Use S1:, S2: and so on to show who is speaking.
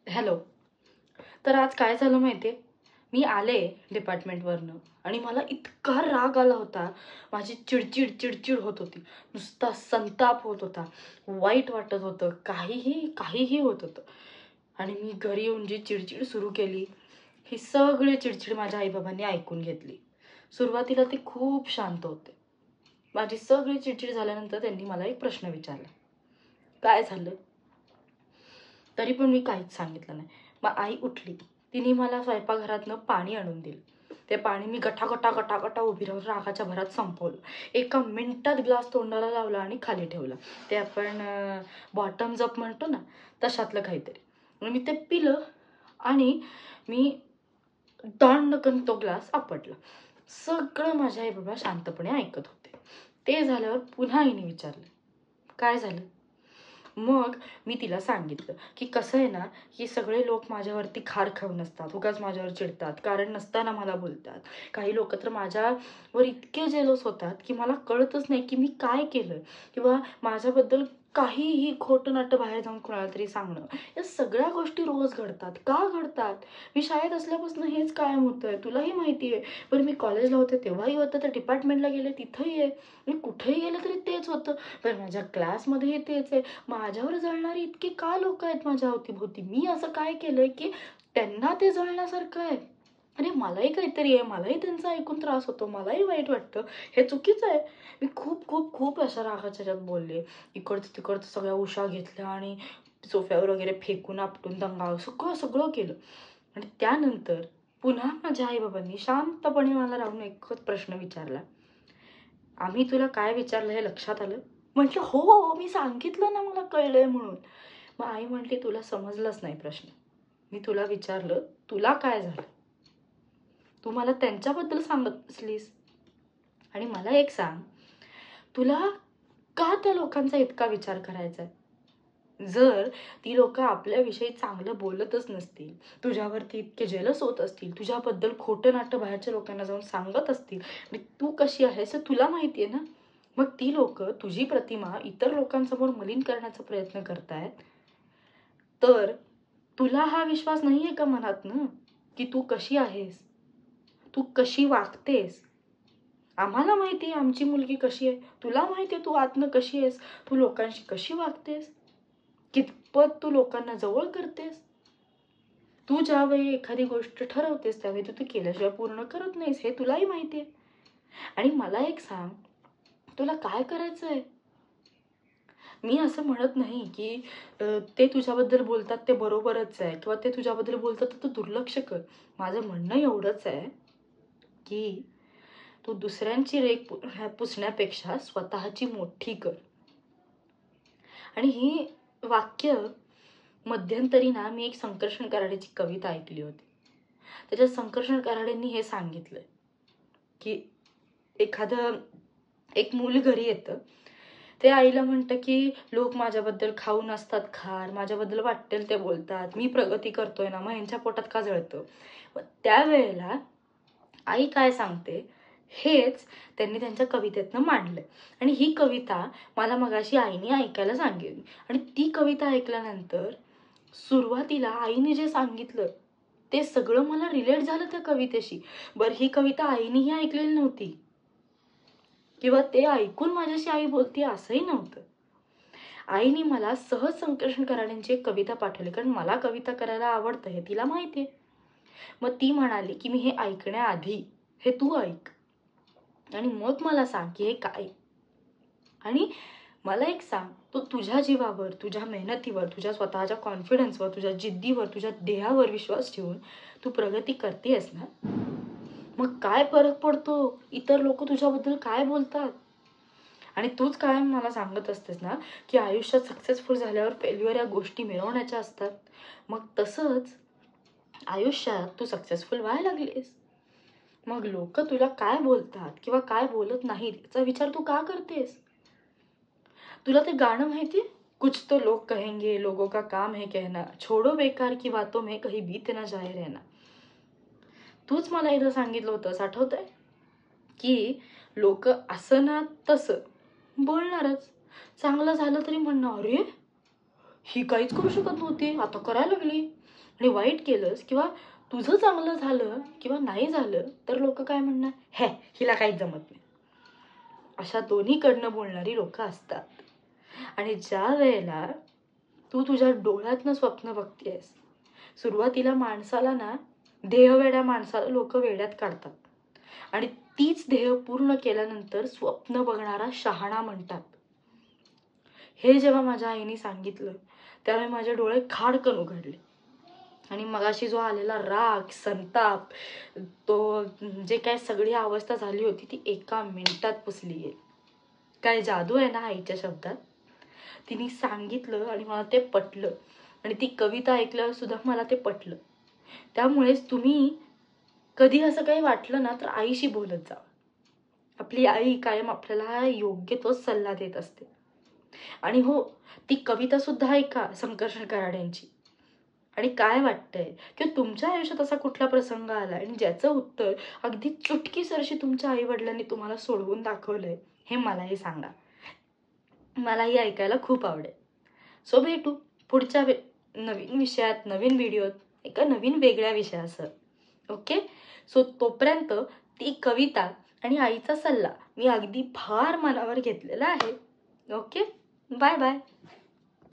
S1: Hello. तर आज काय झालं माहिती आहे, मी आले डिपार्टमेंटवरनं आणि मला इतका राग आला होता. माझी चिडचिड होत होती. नुसता संताप होत होता. वाईट वाटत होतं. काहीही होत होतं. आणि मी घरी येऊन जी चिडचिड सुरू केली, ही सगळी चिडचिड माझ्या आईबाबांनी ऐकून घेतली. सुरुवातीला ते खूप शांत होते. माझी सगळी चिडचिड झाल्यानंतर त्यांनी मला एक प्रश्न विचारला, काय झालं? तरी पण मी काहीच सांगितलं नाही. मग आई उठली. तिने मला स्वयंपाकघरातनं पाणी आणून दिलं. ते पाणी मी गटा उभी राहून रागाच्या भरात संपवलं. एका मिनिटात ग्लास तोंडाला लावला आणि खाली ठेवला. ते आपण बॉटम्स अप म्हणतो ना, तशातलं काहीतरी. मग मी ते पिलं आणि मी दणकन तो ग्लास आपटला. सगळं माझ्या आई बाबा शांतपणे ऐकत होते. ते झाल्यावर पुन्हा आईने विचारलं, काय झालं? मग मी तिला सांगितलं की कसं आहे ना, की सगळे लोक माझ्यावरती खार खाऊन असतात, उगाच माझ्यावर चिडतात, कारण नसताना मला बोलतात. काही लोक तर माझ्यावर इतके जेलस होतात की मला कळतच नाही की मी काय केलं, किंवा माझ्याबद्दल काहीही खोटं नाटं बाहेर जाऊन कोणाला तरी सांगणं. या सगळ्या गोष्टी रोज घडतात. का घडतात? मी शाळेत असल्यापासून हेच कायम होतंय, तुलाही माहिती आहे. बरं, मी कॉलेजला होते तेव्हाही होतं, तर डिपार्टमेंटला गेले तिथंही आहे, मी कुठेही गेलं तरी तेच होतं. बरं, माझ्या क्लासमध्येही तेच आहे. माझ्यावर जळणारी इतकी का लोक आहेत माझ्या अवतीभोवती? मी असं काय केलंय की त्यांना ते जळण्यासारखं आहे? अरे, मलाही काहीतरी आहे, मलाही त्यांचा ऐकून त्रास होतो, मलाही वाईट वाटतं. हे चुकीचं आहे. मी खूप खूप खूप अशा रागाच्या ह्याच्यात बोलले. इकडचं तिकडचं सगळ्या उशा घेतल्या आणि सोफ्यावर वगैरे फेकून आपटून दंगा सगळं सगळं केलं. आणि त्यानंतर पुन्हा माझ्या आईबाबांनी शांतपणे मला राहून एकच प्रश्न विचारला, आम्ही तुला काय विचारलं हे लक्षात आलं? म्हटलं, हो, मी सांगितलं ना मला कळलंय म्हणून. मग आई म्हटली, तुला समजलंच नाही प्रश्न. मी तुला विचारलं, तुला काय झालं? तू मला त्यांच्याबद्दल सांगत असलीस. आणि मला एक सांग, तुला का त्या लोकांचा इतका विचार करायचा आहे? जर ती लोक आपल्याविषयी चांगलं बोलतच नसतील, तुझ्यावरती इतके जेलस होत असतील, तुझ्याबद्दल खोटं नाटं बाहेरच्या लोकांना जाऊन सांगत असतील, आणि तू कशी आहेस हे तुला माहिती आहे ना, मग ती लोक तुझी प्रतिमा इतर लोकांसमोर मलिन करण्याचा प्रयत्न करतायत, तर तुला हा विश्वास नाहीये का मनात ना, की तू कशी आहेस, तू कशी वागतेस? आम्हाला माहिती आहे आमची मुलगी कशी आहे, तुला माहिती आहे तू आतनं कशी आहेस, तू लोकांशी कशी वागतेस, कितपत तू लोकांना जवळ करतेस. तू ज्यावेळी एखादी गोष्ट ठरवतेस त्यावेळी तू ती केल्याशिवाय पूर्ण करत नाहीस, हे तुलाही माहिती आहे. आणि मला एक सांग, तुला काय करायचंय? मी असं म्हणत नाही की ते तुझ्याबद्दल बोलतात ते बरोबरच आहे, किंवा ते तुझ्याबद्दल बोलतात तर तू दुर्लक्ष कर. माझं म्हणणं एवढंच आहे की तू दुसऱ्यांची रेख पुसण्यापेक्षा स्वतःची मोठी कर. आणि ही वाक्य मध्यंतरी ना मी एक संकर्षण कराडेची कविता ऐकली होती. त्याच्यात संकर्षण कराडेंनी हे सांगितलं की एखादं एक मूल घरी येतं, ते आईला म्हणतं की लोक माझ्याबद्दल खाऊन असतात खार, माझ्याबद्दल वाटेल ते बोलतात, मी प्रगती करतोय ना, मग यांच्या पोटात का जळतं? त्यावेळेला आई काय सांगते हेच त्यांनी त्यांच्या कवितेतनं मांडलंय. आणि ही कविता मला मगाशी आईने ऐकायला सांगितली. आणि ती कविता ऐकल्यानंतर सुरुवातीला आईने जे सांगितलं ते सगळं मला रिलेट झालं त्या कवितेशी. बरं, ही कविता आईनेही ऐकलेली नव्हती, किंवा ते ऐकून माझ्याशी आई बोलते असंही नव्हतं. आईने मला सहज संकर्षण कराड्यांची एक कविता पाठवली, कारण मला कविता करायला आवडतं हे तिला माहितीये. मग ती म्हणाली की मी हे ऐकण्याआधी हे तू ऐक आणि मग मला सांग की हे काय. आणि मला एक सांग, तू तुझ्या जीवावर, तुझ्या मेहनतीवर, तुझ्या स्वतःच्या कॉन्फिडन्सवर, तुझ्या जिद्दीवर, तुझ्या देहावर विश्वास ठेवून तू प्रगती करतेस ना, मग काय फरक पडतो इतर लोक तुझ्याबद्दल काय बोलतात? आणि तूच काय मला सांगत असतेस ना की आयुष्यात सक्सेसफुल झाल्यावर फेल्युअर या गोष्टी मिरवण्याच्या असतात. मग तसंच आयुष्यात तू सक्सेसफुल व्हायला लागलीस, मग लोक तुला काय बोलतात किंवा काय बोलत नाहीत याचा विचार तू का करतेस? तुला ते गाणं माहितीये, कुछ तो लोग कहेंगे, लोगों का काम है कहना, छोडो बेकार की बातों में कहीं बीत ना जाए रहना. तूच मला एकदा सांगितलं होतंस, आठवतंय? की लोक असं ना तसं बोलणारच. चांगलं झालं तरी म्हणणार, अरे ही काहीच करू शकत नव्हती, आता करायला लागली. आणि वाईट केलंस किंवा तुझं चांगलं झालं किंवा नाही झालं तर लोक काय म्हणणार, हे हिला काहीच जमत नाही. अशा दोन्हीकडनं बोलणारी लोक असतात. आणि ज्या वेळेला तू तुझ्या डोळ्यातनं स्वप्न बघतेस, सुरुवातीला माणसाला ना, ध्येयवेड्या माणसाला लोक वेड्यात काढतात आणि तीच ध्येय पूर्ण केल्यानंतर स्वप्न बघणारा शहाणा म्हणतात. हे जेव्हा माझ्या आईने सांगितलं त्यावेळी माझे डोळे खाडकन उघडले. आणि मगाशी जो आलेला राग, संताप, तो जे काय सगळी अवस्था झाली होती ती एका मिनिटात पुसली गेली. काय जादू आहे ना आईच्या शब्दात. तिने सांगितलं आणि मला ते पटलं. आणि ती कविता ऐकल्यावर सुद्धा मला ते पटलं. त्यामुळेच तुम्ही कधी असं काही वाटलं ना तर आईशी बोलत जा. आपली आई कायम आपल्याला योग्य तोच सल्ला देत असते. आणि हो, ती कविता सुद्धा ऐका संकर्षण कराड यांची. आणि काय वाटतंय की तुमच्या आयुष्यात असा कुठला प्रसंग आला आणि ज्याचं उत्तर अगदी चुटकीसरशी तुमच्या आई वडिलांनी तुम्हाला सोडवून दाखवलंय, हे मलाही सांगा. मलाही ऐकायला खूप आवडेल. सो भेटू पुढच्या नवीन विषयात, नवीन व्हिडिओत, एका नवीन वेगळ्या विषयासह. ओके. सो तोपर्यंत ती कविता आणि आईचा सल्ला मी अगदी फार मनावर घेतलेला आहे. Okay, bye bye.